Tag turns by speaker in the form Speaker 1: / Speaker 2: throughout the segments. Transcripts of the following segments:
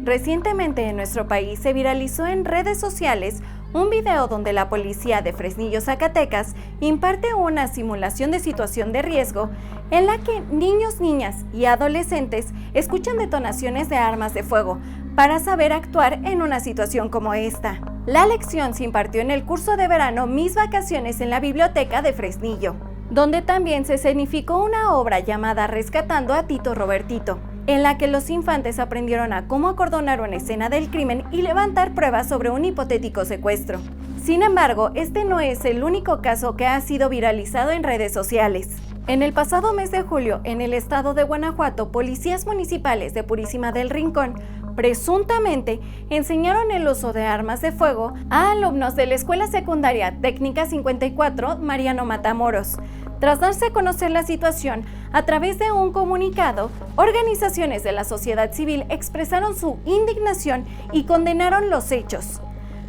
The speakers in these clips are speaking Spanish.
Speaker 1: Recientemente en nuestro país se viralizó en redes sociales un video donde la policía de Fresnillo, Zacatecas, imparte una simulación de situación de riesgo en la que niños, niñas y adolescentes escuchan detonaciones de armas de fuego para saber actuar en una situación como esta. La lección se impartió en el curso de verano Mis Vacaciones en la biblioteca de Fresnillo, donde también se escenificó una obra llamada Rescatando a Tito Robertito, en la que los infantes aprendieron a cómo acordonar una escena del crimen y levantar pruebas sobre un hipotético secuestro. Sin embargo, este no es el único caso que ha sido viralizado en redes sociales. En el pasado mes de julio, en el estado de Guanajuato, policías municipales de Purísima del Rincón presuntamente enseñaron el uso de armas de fuego a alumnos de la Escuela Secundaria Técnica 54 Mariano Matamoros. Tras darse a conocer la situación, a través de un comunicado, organizaciones de la sociedad civil expresaron su indignación y condenaron los hechos.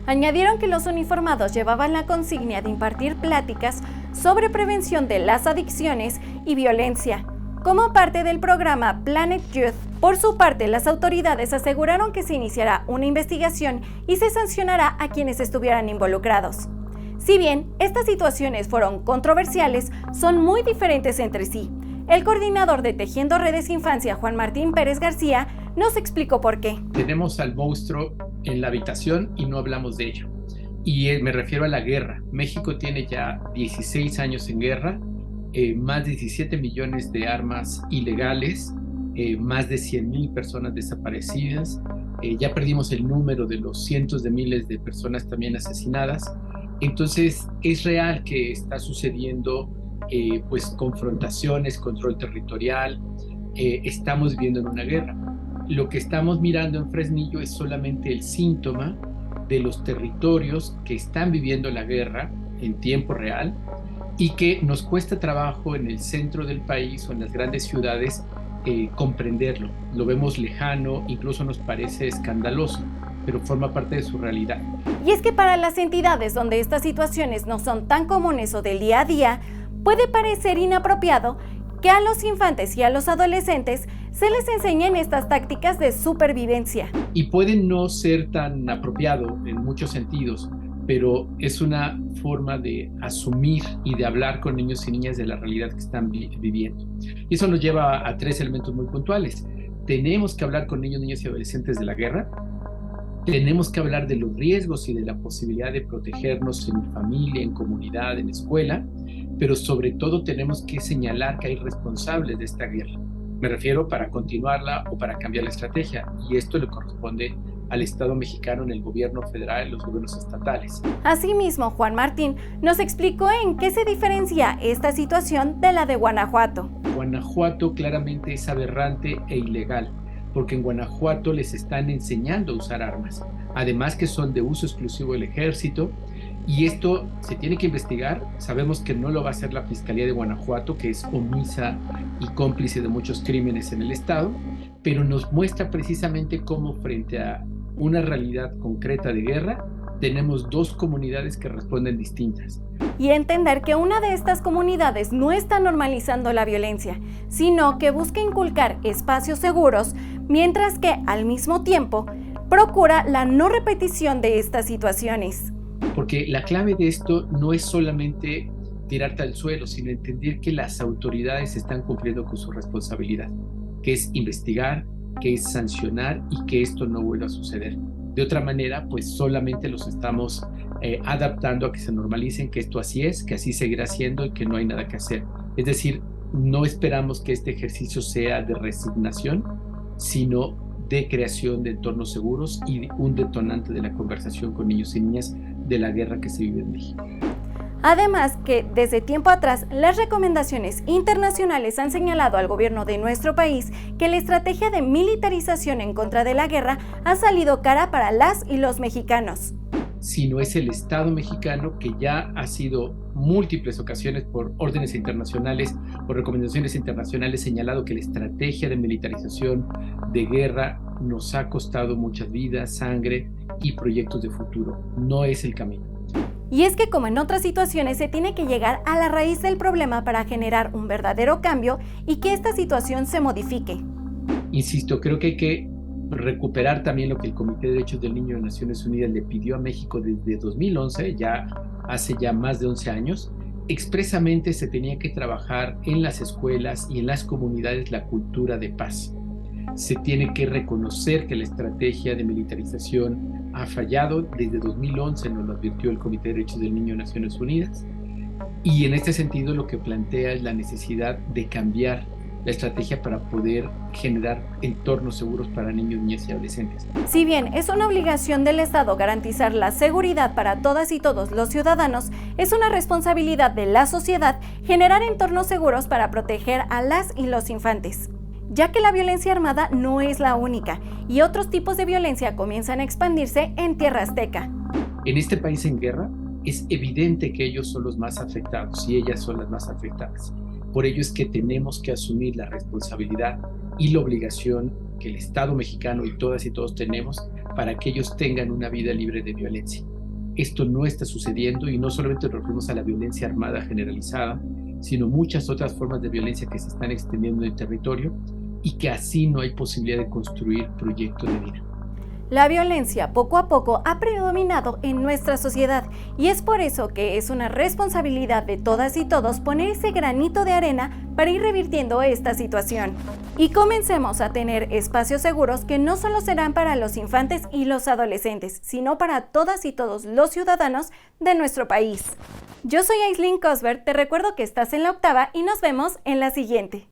Speaker 1: Añadieron que los uniformados llevaban la consigna de impartir pláticas sobre prevención de las adicciones y violencia, como parte del programa Planet Youth. Por su parte, las autoridades aseguraron que se iniciará una investigación y se sancionará a quienes estuvieran involucrados. Si bien estas situaciones fueron controversiales, son muy diferentes entre sí. El coordinador de Tejiendo Redes Infancia, Juan Martín Pérez García, nos explicó por qué.
Speaker 2: Tenemos al monstruo en la habitación y no hablamos de ello. Y me refiero a la guerra. México tiene ya 16 años en guerra, más de 17 millones de armas ilegales, más de 100,000 personas desaparecidas. Ya perdimos el número de los cientos de miles de personas también asesinadas. Entonces es real que está sucediendo pues confrontaciones, control territorial, estamos viviendo en una guerra. Lo que estamos mirando en Fresnillo es solamente el síntoma de los territorios que están viviendo la guerra en tiempo real y que nos cuesta trabajo en el centro del país o en las grandes ciudades comprenderlo. Lo vemos lejano, incluso nos parece escandaloso, pero forma parte de su realidad.
Speaker 1: Y es que para las entidades donde estas situaciones no son tan comunes o del día a día, puede parecer inapropiado que a los infantes y a los adolescentes se les enseñen estas tácticas de supervivencia.
Speaker 2: Y puede no ser tan apropiado en muchos sentidos, pero es una forma de asumir y de hablar con niños y niñas de la realidad que están viviendo. Y eso nos lleva a 3 elementos muy puntuales. Tenemos que hablar con niños, niñas y adolescentes de la guerra. Tenemos que hablar de los riesgos y de la posibilidad de protegernos en familia, en comunidad, en escuela, pero sobre todo tenemos que señalar que hay responsables de esta guerra. Me refiero para continuarla o para cambiar la estrategia, y esto le corresponde al Estado mexicano en el gobierno federal y los gobiernos estatales.
Speaker 1: Asimismo, Juan Martín nos explicó en qué se diferencia esta situación de la de Guanajuato.
Speaker 2: Guanajuato claramente es aberrante e ilegal, porque en Guanajuato les están enseñando a usar armas, además que son de uso exclusivo del ejército, y esto se tiene que investigar. Sabemos que no lo va a hacer la Fiscalía de Guanajuato, que es omisa y cómplice de muchos crímenes en el estado, pero nos muestra precisamente cómo frente a una realidad concreta de guerra, tenemos 2 comunidades que responden distintas.
Speaker 1: Y entender que una de estas comunidades no está normalizando la violencia, sino que busca inculcar espacios seguros, mientras que al mismo tiempo procura la no repetición de estas situaciones.
Speaker 2: Porque la clave de esto no es solamente tirarte al suelo, sino entender que las autoridades están cumpliendo con su responsabilidad, que es investigar, que es sancionar y que esto no vuelva a suceder. De otra manera, pues solamente los estamos adaptando a que se normalicen, que esto así es, que así seguirá siendo y que no hay nada que hacer. Es decir, no esperamos que este ejercicio sea de resignación, sino de creación de entornos seguros y un detonante de la conversación con niños y niñas de la guerra que se vive en México.
Speaker 1: Además que desde tiempo atrás las recomendaciones internacionales han señalado al gobierno de nuestro país que la estrategia de militarización en contra de la guerra ha salido cara para las y los mexicanos.
Speaker 2: Sino es el Estado mexicano que ya ha sido múltiples ocasiones por órdenes internacionales, por recomendaciones internacionales señalado que la estrategia de militarización de guerra nos ha costado muchas vidas, sangre y proyectos de futuro. No es el camino.
Speaker 1: Y es que como en otras situaciones se tiene que llegar a la raíz del problema para generar un verdadero cambio y que esta situación se modifique.
Speaker 2: Insisto, creo que hay que recuperar también lo que el Comité de Derechos del Niño de Naciones Unidas le pidió a México desde 2011, ya hace ya más de 11 años. Expresamente se tenía que trabajar en las escuelas y en las comunidades la cultura de paz. Se tiene que reconocer que la estrategia de militarización ha fallado. Desde 2011 nos lo advirtió el Comité de Derechos del Niño de Naciones Unidas. Y en este sentido lo que plantea es la necesidad de cambiar la estrategia para poder generar entornos seguros para niños, niñas y adolescentes.
Speaker 1: Si bien es una obligación del Estado garantizar la seguridad para todas y todos los ciudadanos, es una responsabilidad de la sociedad generar entornos seguros para proteger a las y los infantes, ya que la violencia armada no es la única y otros tipos de violencia comienzan a expandirse en tierra azteca.
Speaker 2: En este país en guerra es evidente que ellos son los más afectados y ellas son las más afectadas. Por ello es que tenemos que asumir la responsabilidad y la obligación que el Estado mexicano y todas y todos tenemos para que ellos tengan una vida libre de violencia. Esto no está sucediendo y no solamente nos referimos a la violencia armada generalizada, sino muchas otras formas de violencia que se están extendiendo en el territorio y que así no hay posibilidad de construir proyectos de vida.
Speaker 1: La violencia poco a poco ha predominado en nuestra sociedad y es por eso que es una responsabilidad de todas y todos poner ese granito de arena para ir revirtiendo esta situación. Y comencemos a tener espacios seguros que no solo serán para los infantes y los adolescentes, sino para todas y todos los ciudadanos de nuestro país. Yo soy Aislinn Cosbert, te recuerdo que estás en La Octava y nos vemos en la siguiente.